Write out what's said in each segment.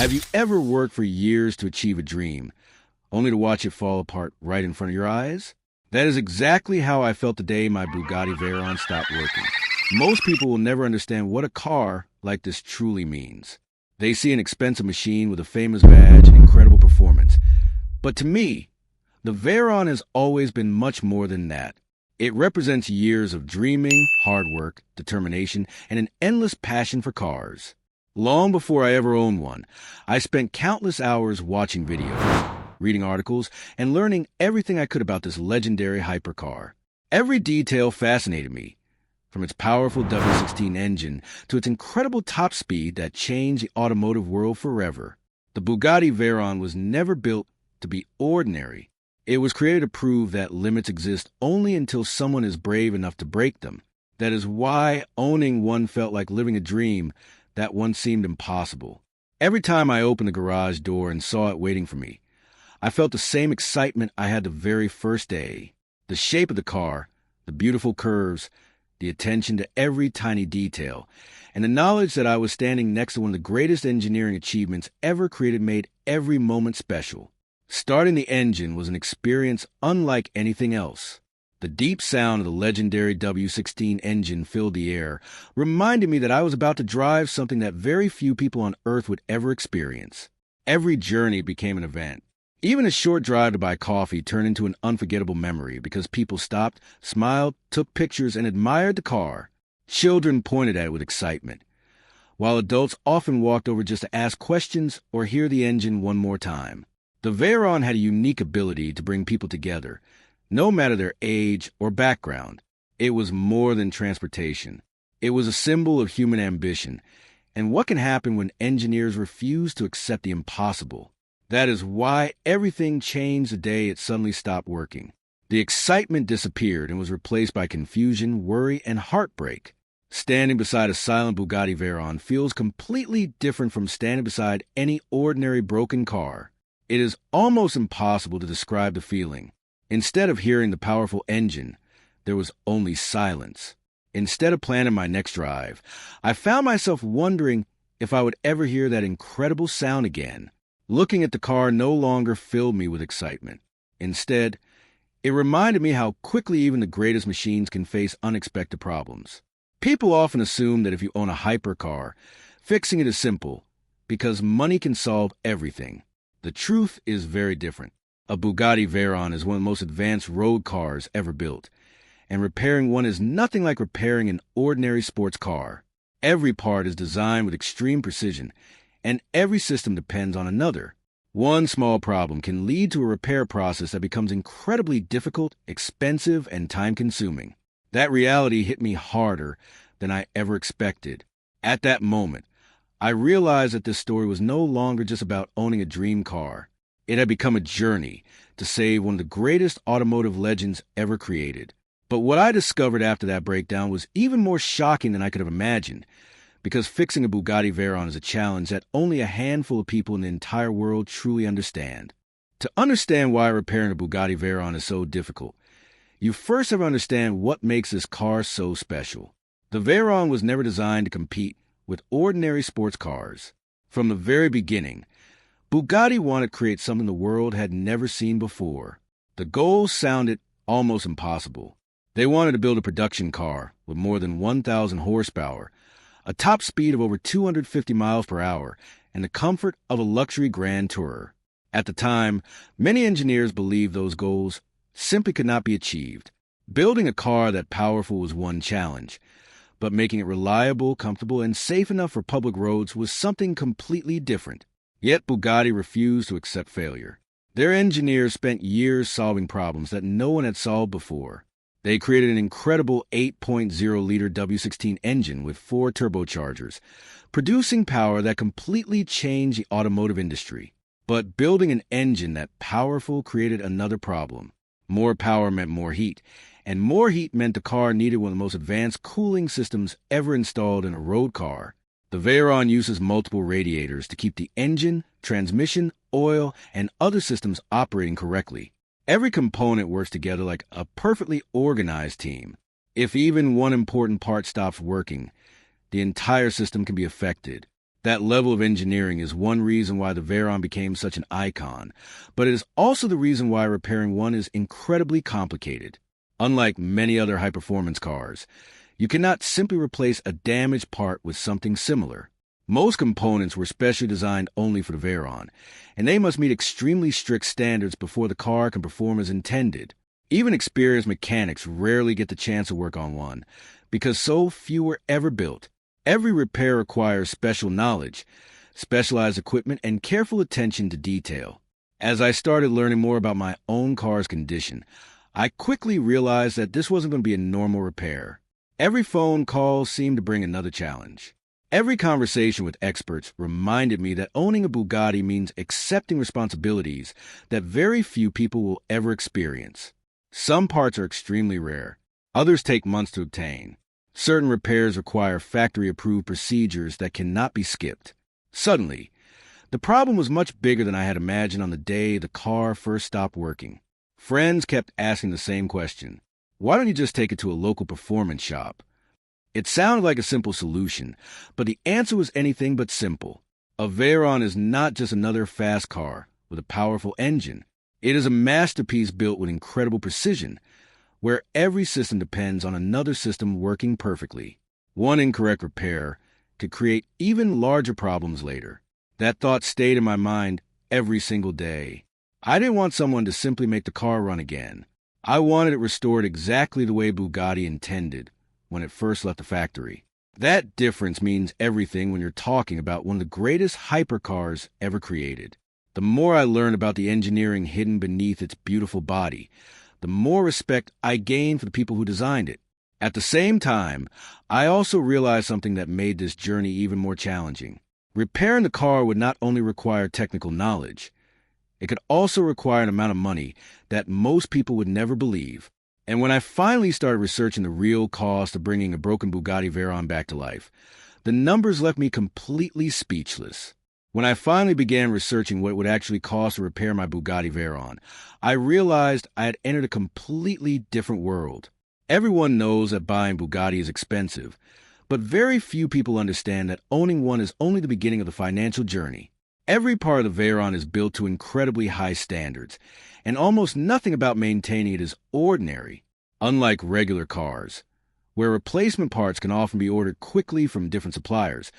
Have you ever worked for years to achieve a dream, only to watch it fall apart right in front of your eyes? That is exactly how I felt the day my Bugatti Veyron stopped working. Most people will never understand what a car like this truly means. They see an expensive machine with a famous badge and incredible performance. But to me, the Veyron has always been much more than that. It represents years of dreaming, hard work, determination, and an endless passion for cars. Long before I ever owned one, I spent countless hours watching videos, reading articles, and learning everything I could about this legendary hypercar. Every detail fascinated me, from its powerful W16 engine to its incredible top speed that changed the automotive world forever. The Bugatti Veyron was never built to be ordinary. It was created to prove that limits exist only until someone is brave enough to break them. That is why owning one felt like living a dream that once seemed impossible. Every time I opened the garage door and saw it waiting for me, I felt the same excitement I had the very first day. The shape of the car, the beautiful curves, the attention to every tiny detail, and the knowledge that I was standing next to one of the greatest engineering achievements ever created made every moment special. Starting the engine was an experience unlike anything else. The deep sound of the legendary W16 engine filled the air, reminding me that I was about to drive something that very few people on Earth would ever experience. Every journey became an event. Even a short drive to buy coffee turned into an unforgettable memory because people stopped, smiled, took pictures, and admired the car. Children pointed at it with excitement, while adults often walked over just to ask questions or hear the engine one more time. The Veyron had a unique ability to bring people together, no matter their age or background. It was more than transportation. It was a symbol of human ambition, and what can happen when engineers refuse to accept the impossible. That is why everything changed the day it suddenly stopped working. The excitement disappeared and was replaced by confusion, worry, and heartbreak. Standing beside a silent Bugatti Veyron feels completely different from standing beside any ordinary broken car. It is almost impossible to describe the feeling. Instead of hearing the powerful engine, there was only silence. Instead of planning my next drive, I found myself wondering if I would ever hear that incredible sound again. Looking at the car no longer filled me with excitement. Instead, it reminded me how quickly even the greatest machines can face unexpected problems. People often assume that if you own a hypercar, fixing it is simple, because money can solve everything. The truth is very different. A Bugatti Veyron is one of the most advanced road cars ever built, and repairing one is nothing like repairing an ordinary sports car. Every part is designed with extreme precision, and every system depends on another. One small problem can lead to a repair process that becomes incredibly difficult, expensive, and time-consuming. That reality hit me harder than I ever expected. At that moment, I realized that this story was no longer just about owning a dream car. It had become a journey to save one of the greatest automotive legends ever created. But what I discovered after that breakdown was even more shocking than I could have imagined, because fixing a Bugatti Veyron is a challenge that only a handful of people in the entire world truly understand. To understand why repairing a Bugatti Veyron is so difficult, you first have to understand what makes this car so special. The Veyron was never designed to compete with ordinary sports cars. From the very beginning, Bugatti wanted to create something the world had never seen before. The goal sounded almost impossible. They wanted to build a production car with more than 1,000 horsepower, a top speed of over 250 miles per hour, and the comfort of a luxury Grand Tourer. At the time, many engineers believed those goals simply could not be achieved. Building a car that powerful was one challenge, but making it reliable, comfortable, and safe enough for public roads was something completely different. Yet Bugatti refused to accept failure. Their engineers spent years solving problems that no one had solved before. They created an incredible 8.0-liter W16 engine with 4 turbochargers, producing power that completely changed the automotive industry. But building an engine that powerful created another problem. More power meant more heat, and more heat meant the car needed one of the most advanced cooling systems ever installed in a road car. The Veyron uses multiple radiators to keep the engine, transmission, oil, and other systems operating correctly. Every component works together like a perfectly organized team. If even one important part stops working, the entire system can be affected. That level of engineering is one reason why the Veyron became such an icon, but it is also the reason why repairing one is incredibly complicated. Unlike many other high-performance cars, you cannot simply replace a damaged part with something similar. Most components were specially designed only for the Veyron, and they must meet extremely strict standards before the car can perform as intended. Even experienced mechanics rarely get the chance to work on one, because so few were ever built. Every repair requires special knowledge, specialized equipment, and careful attention to detail. As I started learning more about my own car's condition, I quickly realized that this wasn't going to be a normal repair. Every phone call seemed to bring another challenge. Every conversation with experts reminded me that owning a Bugatti means accepting responsibilities that very few people will ever experience. Some parts are extremely rare. Others take months to obtain. Certain repairs require factory-approved procedures that cannot be skipped. Suddenly, the problem was much bigger than I had imagined on the day the car first stopped working. Friends kept asking the same question. Why don't you just take it to a local performance shop? It sounded like a simple solution, but the answer was anything but simple. A Veyron is not just another fast car with a powerful engine. It is a masterpiece built with incredible precision, where every system depends on another system working perfectly. One incorrect repair could create even larger problems later. That thought stayed in my mind every single day. I didn't want someone to simply make the car run again. I wanted it restored exactly the way Bugatti intended when it first left the factory. That difference means everything when you're talking about one of the greatest hypercars ever created. The more I learned about the engineering hidden beneath its beautiful body, the more respect I gained for the people who designed it. At the same time, I also realized something that made this journey even more challenging. Repairing the car would not only require technical knowledge, it could also require an amount of money that most people would never believe. And when I finally started researching the real cost of bringing a broken Bugatti Veyron back to life, the numbers left me completely speechless. When I finally began researching what it would actually cost to repair my Bugatti Veyron, I realized I had entered a completely different world. Everyone knows that buying Bugatti is expensive, but very few people understand that owning one is only the beginning of the financial journey. Every part of the Veyron is built to incredibly high standards, and almost nothing about maintaining it is ordinary. Unlike regular cars, where replacement parts can often be ordered quickly from different suppliers,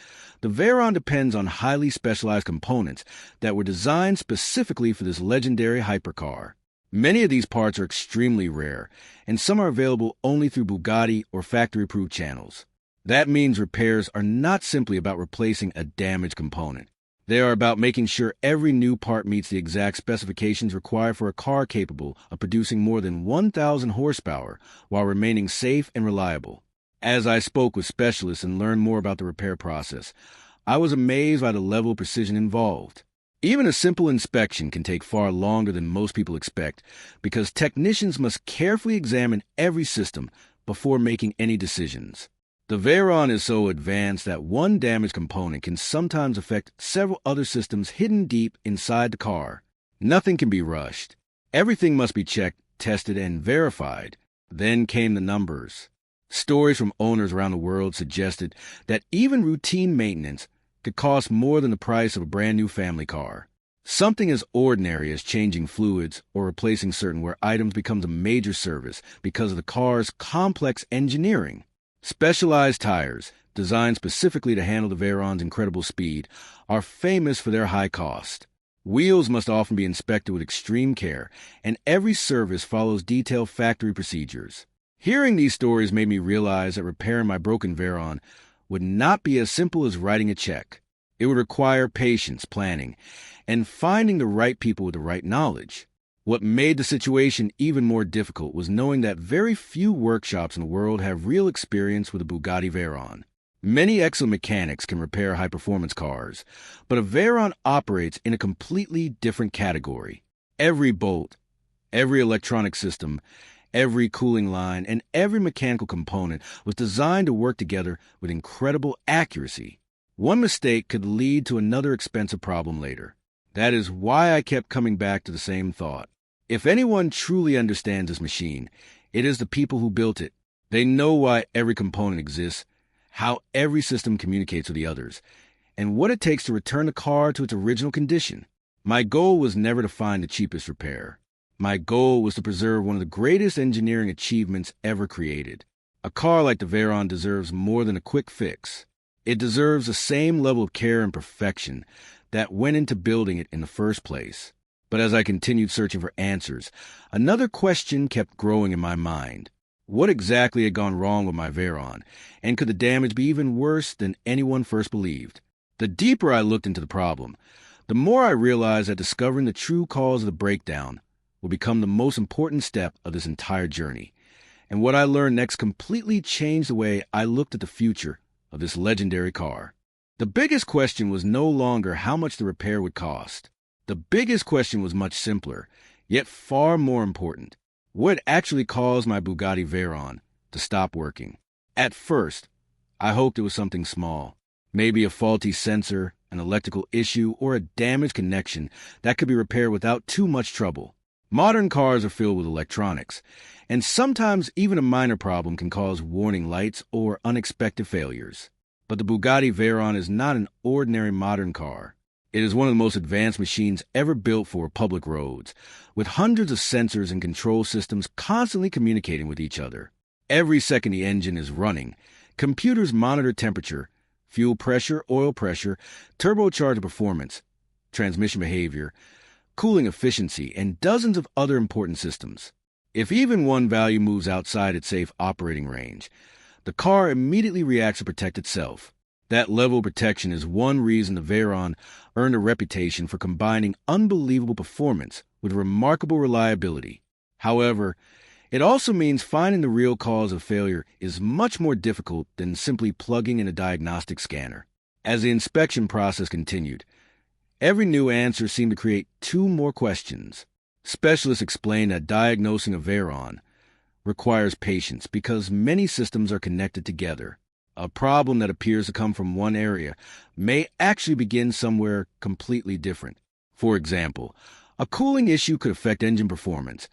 the Veyron depends on highly specialized components that were designed specifically for this legendary hypercar. Many of these parts are extremely rare, and some are available only through Bugatti or factory-approved channels. That means repairs are not simply about replacing a damaged component. They are about making sure every new part meets the exact specifications required for a car capable of producing more than 1,000 horsepower while remaining safe and reliable. As I spoke with specialists and learned more about the repair process, I was amazed by the level of precision involved. Even a simple inspection can take far longer than most people expect because technicians must carefully examine every system before making any decisions. The Veyron is so advanced that one damaged component can sometimes affect several other systems hidden deep inside the car. Nothing can be rushed. Everything must be checked, tested, and verified. Then came the numbers. Stories from owners around the world suggested that even routine maintenance could cost more than the price of a brand new family car. Something as ordinary as changing fluids or replacing certain wear items becomes a major service because of the car's complex engineering. Specialized tires, designed specifically to handle the Veyron's incredible speed, are famous for their high cost. Wheels must often be inspected with extreme care, and every service follows detailed factory procedures. Hearing these stories made me realize that repairing my broken Veyron would not be as simple as writing a check. It would require patience, planning, and finding the right people with the right knowledge. What made the situation even more difficult was knowing that very few workshops in the world have real experience with a Bugatti Veyron. Many excellent mechanics can repair high-performance cars, but a Veyron operates in a completely different category. Every bolt, every electronic system, every cooling line, and every mechanical component was designed to work together with incredible accuracy. One mistake could lead to another expensive problem later. That is why I kept coming back to the same thought. If anyone truly understands this machine, it is the people who built it. They know why every component exists, how every system communicates with the others, and what it takes to return the car to its original condition. My goal was never to find the cheapest repair. My goal was to preserve one of the greatest engineering achievements ever created. A car like the Veyron deserves more than a quick fix. It deserves the same level of care and perfection that went into building it in the first place. But as I continued searching for answers, another question kept growing in my mind. What exactly had gone wrong with my Veyron, and could the damage be even worse than anyone first believed? The deeper I looked into the problem, the more I realized that discovering the true cause of the breakdown will become the most important step of this entire journey. And what I learned next completely changed the way I looked at the future of this legendary car. The biggest question was no longer how much the repair would cost. The biggest question was much simpler, yet far more important. What actually caused my Bugatti Veyron to stop working? At first, I hoped it was something small. Maybe a faulty sensor, an electrical issue, or a damaged connection that could be repaired without too much trouble. Modern cars are filled with electronics, and sometimes even a minor problem can cause warning lights or unexpected failures. But the Bugatti Veyron is not an ordinary modern car. It is one of the most advanced machines ever built for public roads, with hundreds of sensors and control systems constantly communicating with each other. Every second the engine is running, computers monitor temperature, fuel pressure, oil pressure, turbocharger performance, transmission behavior, cooling efficiency, and dozens of other important systems. If even one value moves outside its safe operating range, the car immediately reacts to protect itself. That level of protection is one reason the Veyron earned a reputation for combining unbelievable performance with remarkable reliability. However, it also means finding the real cause of failure is much more difficult than simply plugging in a diagnostic scanner. As the inspection process continued, every new answer seemed to create two more questions. Specialists explained that diagnosing a Veyron requires patience because many systems are connected together. A problem that appears to come from one area may actually begin somewhere completely different. For example, a cooling issue could affect engine performance,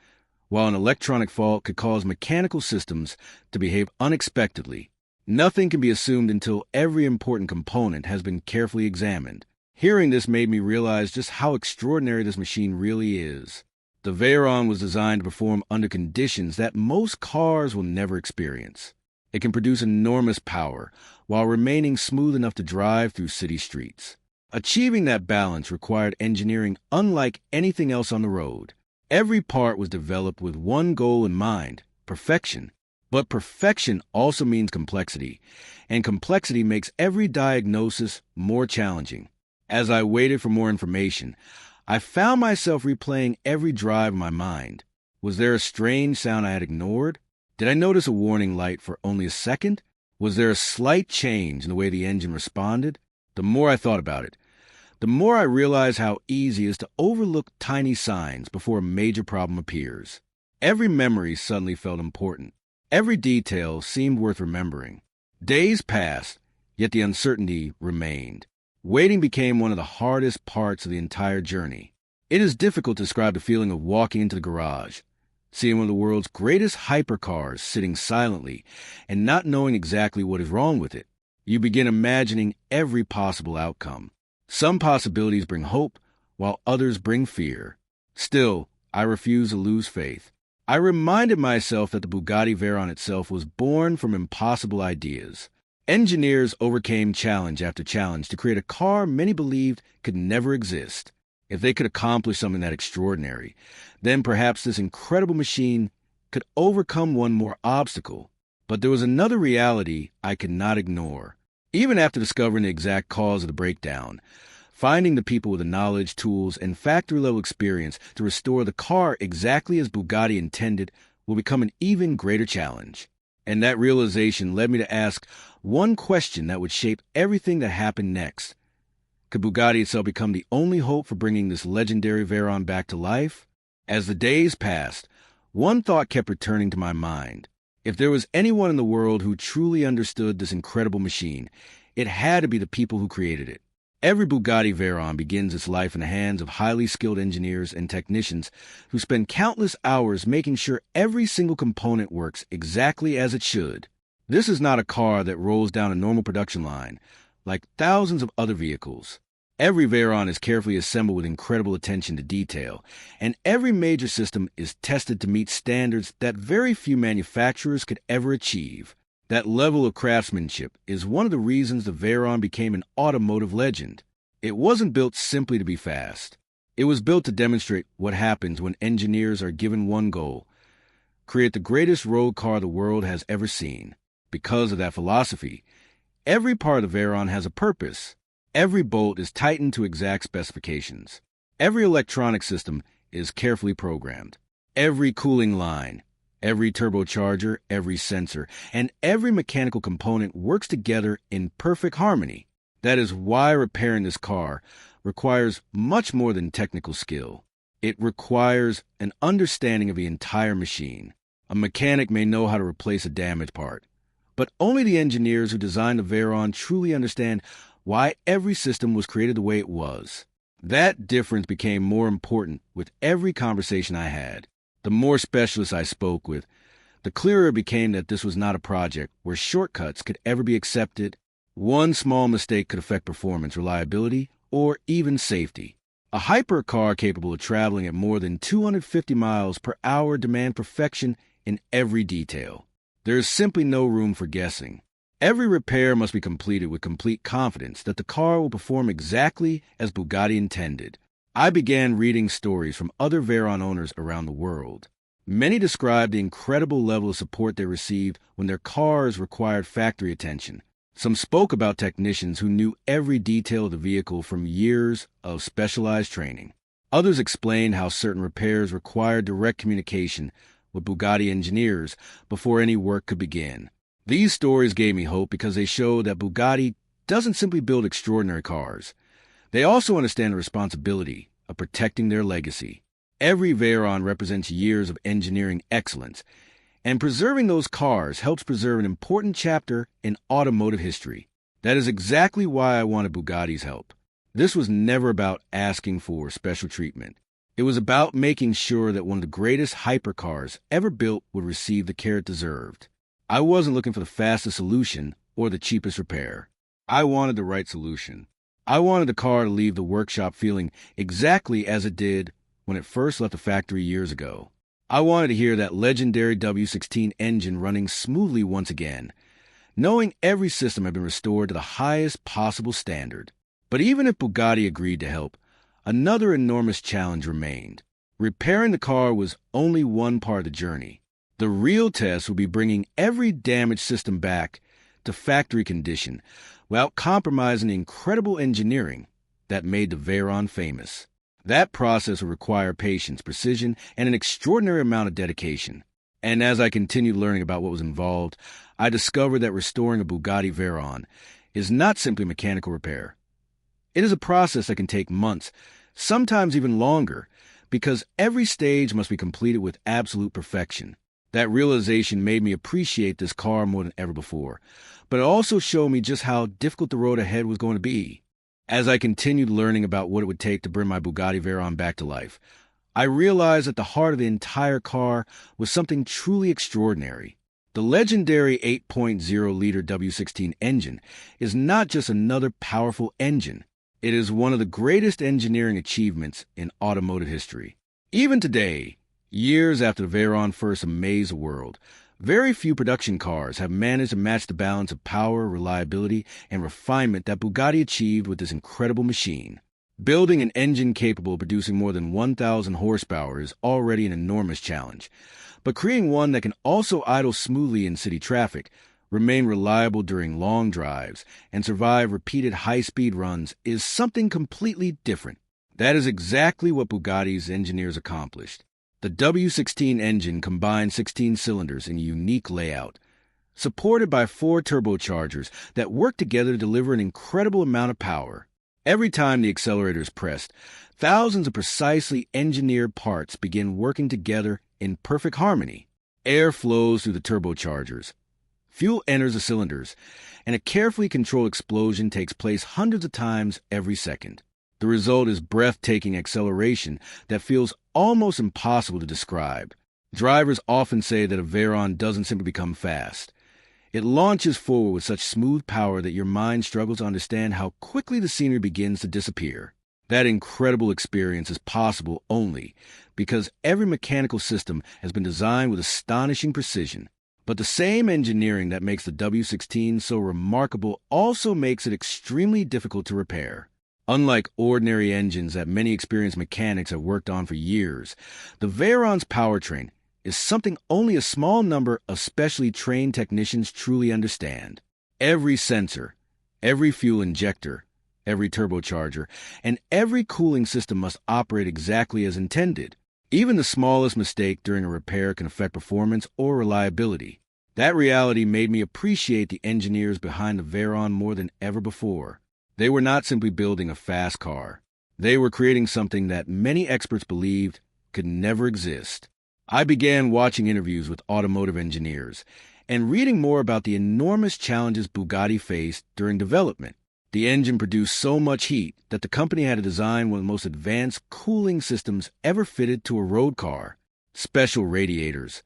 while an electronic fault could cause mechanical systems to behave unexpectedly. Nothing can be assumed until every important component has been carefully examined. Hearing this made me realize just how extraordinary this machine really is. The Veyron was designed to perform under conditions that most cars will never experience. It can produce enormous power while remaining smooth enough to drive through city streets. Achieving that balance required engineering unlike anything else on the road. Every part was developed with one goal in mind: perfection. But perfection also means complexity, and complexity makes every diagnosis more challenging. As I waited for more information, I found myself replaying every drive in my mind. Was there a strange sound I had ignored? Did I notice a warning light for only a second? Was there a slight change in the way the engine responded? The more I thought about it, the more I realized how easy it is to overlook tiny signs before a major problem appears. Every memory suddenly felt important. Every detail seemed worth remembering. Days passed, yet the uncertainty remained. Waiting became one of the hardest parts of the entire journey. It is difficult to describe the feeling of walking into the garage, seeing one of the world's greatest hypercars sitting silently and not knowing exactly what is wrong with it. You begin imagining every possible outcome. Some possibilities bring hope, while others bring fear. Still, I refuse to lose faith. I reminded myself that the Bugatti Veyron itself was born from impossible ideas. Engineers overcame challenge after challenge to create a car many believed could never exist. If they could accomplish something that extraordinary, then perhaps this incredible machine could overcome one more obstacle. But there was another reality I could not ignore. Even after discovering the exact cause of the breakdown, finding the people with the knowledge, tools, and factory-level experience to restore the car exactly as Bugatti intended will become an even greater challenge. And that realization led me to ask one question that would shape everything that happened next. Could Bugatti itself become the only hope for bringing this legendary Veyron back to life? As the days passed, one thought kept returning to my mind. If there was anyone in the world who truly understood this incredible machine, it had to be the people who created it. Every Bugatti Veyron begins its life in the hands of highly skilled engineers and technicians who spend countless hours making sure every single component works exactly as it should. This is not a car that rolls down a normal production line, like thousands of other vehicles. Every Veyron is carefully assembled with incredible attention to detail, and every major system is tested to meet standards that very few manufacturers could ever achieve. That level of craftsmanship is one of the reasons the Veyron became an automotive legend. It wasn't built simply to be fast. It was built to demonstrate what happens when engineers are given one goal: create the greatest road car the world has ever seen. Because of that philosophy, every part of the Veyron has a purpose. Every bolt is tightened to exact specifications. Every electronic system is carefully programmed. Every cooling line, every turbocharger, every sensor, and every mechanical component works together in perfect harmony. That is why repairing this car requires much more than technical skill. It requires an understanding of the entire machine. A mechanic may know how to replace a damaged part, but only the engineers who designed the Veyron truly understand why every system was created the way it was. That difference became more important with every conversation I had. The more specialists I spoke with, the clearer it became that this was not a project where shortcuts could ever be accepted. One small mistake could affect performance, reliability, or even safety. A hypercar capable of traveling at more than 250 miles per hour demands perfection in every detail. There is simply no room for guessing. Every repair must be completed with complete confidence that the car will perform exactly as Bugatti intended. I began reading stories from other Veyron owners around the world. Many described the incredible level of support they received when their cars required factory attention. Some spoke about technicians who knew every detail of the vehicle from years of specialized training. Others explained how certain repairs required direct communication with Bugatti engineers before any work could begin. These stories gave me hope because they showed that Bugatti doesn't simply build extraordinary cars. They also understand the responsibility of protecting their legacy. Every Veyron represents years of engineering excellence, and preserving those cars helps preserve an important chapter in automotive history. That is exactly why I wanted Bugatti's help. This was never about asking for special treatment. It was about making sure that one of the greatest hypercars ever built would receive the care it deserved. I wasn't looking for the fastest solution or the cheapest repair. I wanted the right solution. I wanted the car to leave the workshop feeling exactly as it did when it first left the factory years ago. I wanted to hear that legendary W16 engine running smoothly once again, knowing every system had been restored to the highest possible standard. But even if Bugatti agreed to help, another enormous challenge remained. Repairing the car was only one part of the journey. The real test would be bringing every damaged system back to factory condition without compromising the incredible engineering that made the Veyron famous. That process would require patience, precision, and an extraordinary amount of dedication. And as I continued learning about what was involved, I discovered that restoring a Bugatti Veyron is not simply mechanical repair. It is a process that can take months, sometimes even longer, because every stage must be completed with absolute perfection. That realization made me appreciate this car more than ever before, but it also showed me just how difficult the road ahead was going to be. As I continued learning about what it would take to bring my Bugatti Veyron back to life, I realized that the heart of the entire car was something truly extraordinary. The legendary 8.0-liter W16 engine is not just another powerful engine. It is one of the greatest engineering achievements in automotive history. Even today, years after the Veyron first amazed the world, very few production cars have managed to match the balance of power, reliability, and refinement that Bugatti achieved with this incredible machine. Building an engine capable of producing more than 1,000 horsepower is already an enormous challenge, but creating one that can also idle smoothly in city traffic, remain reliable during long drives, and survive repeated high-speed runs is something completely different. That is exactly what Bugatti's engineers accomplished. The W16 engine combines 16 cylinders in a unique layout, supported by 4 turbochargers that work together to deliver an incredible amount of power. Every time the accelerator is pressed, thousands of precisely engineered parts begin working together in perfect harmony. Air flows through the turbochargers, fuel enters the cylinders, and a carefully controlled explosion takes place hundreds of times every second. The result is breathtaking acceleration that feels almost impossible to describe. Drivers often say that a Veyron doesn't simply become fast. It launches forward with such smooth power that your mind struggles to understand how quickly the scenery begins to disappear. That incredible experience is possible only because every mechanical system has been designed with astonishing precision. But the same engineering that makes the W16 so remarkable also makes it extremely difficult to repair. Unlike ordinary engines that many experienced mechanics have worked on for years, the Veyron's powertrain is something only a small number of specially trained technicians truly understand. Every sensor, every fuel injector, every turbocharger, and every cooling system must operate exactly as intended. Even the smallest mistake during a repair can affect performance or reliability. That reality made me appreciate the engineers behind the Veyron more than ever before. They were not simply building a fast car. They were creating something that many experts believed could never exist. I began watching interviews with automotive engineers and reading more about the enormous challenges Bugatti faced during development. The engine produced so much heat that the company had to design one of the most advanced cooling systems ever fitted to a road car. Special radiators,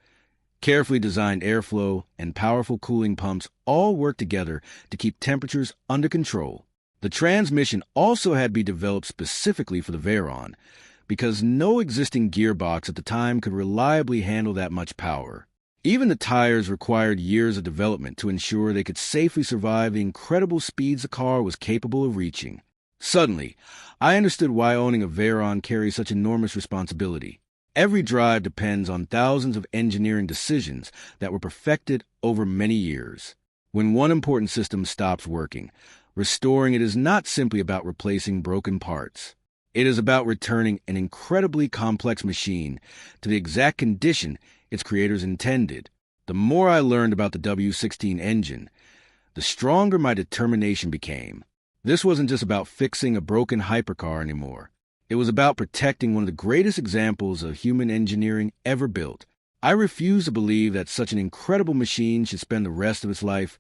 carefully designed airflow, and powerful cooling pumps all worked together to keep temperatures under control. The transmission also had to be developed specifically for the Veyron, because no existing gearbox at the time could reliably handle that much power. Even the tires required years of development to ensure they could safely survive the incredible speeds the car was capable of reaching. Suddenly, I understood why owning a Veyron carries such enormous responsibility. Every drive depends on thousands of engineering decisions that were perfected over many years. When one important system stops working, restoring it is not simply about replacing broken parts. It is about returning an incredibly complex machine to the exact condition its creators intended. The more I learned about the W16 engine, the stronger my determination became. This wasn't just about fixing a broken hypercar anymore. It was about protecting one of the greatest examples of human engineering ever built. I refuse to believe that such an incredible machine should spend the rest of its life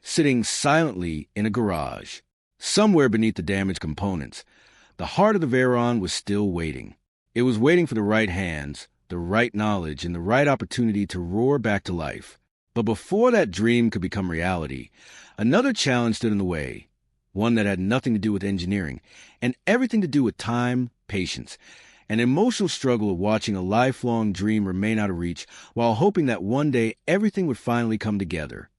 sitting silently in a garage. Somewhere beneath the damaged components, the heart of the Veyron was still waiting. It was waiting for the right hands, the right knowledge, and the right opportunity to roar back to life. But before that dream could become reality, another challenge stood in the way, one that had nothing to do with engineering and everything to do with time, patience, an emotional struggle of watching a lifelong dream remain out of reach while hoping that one day everything would finally come together.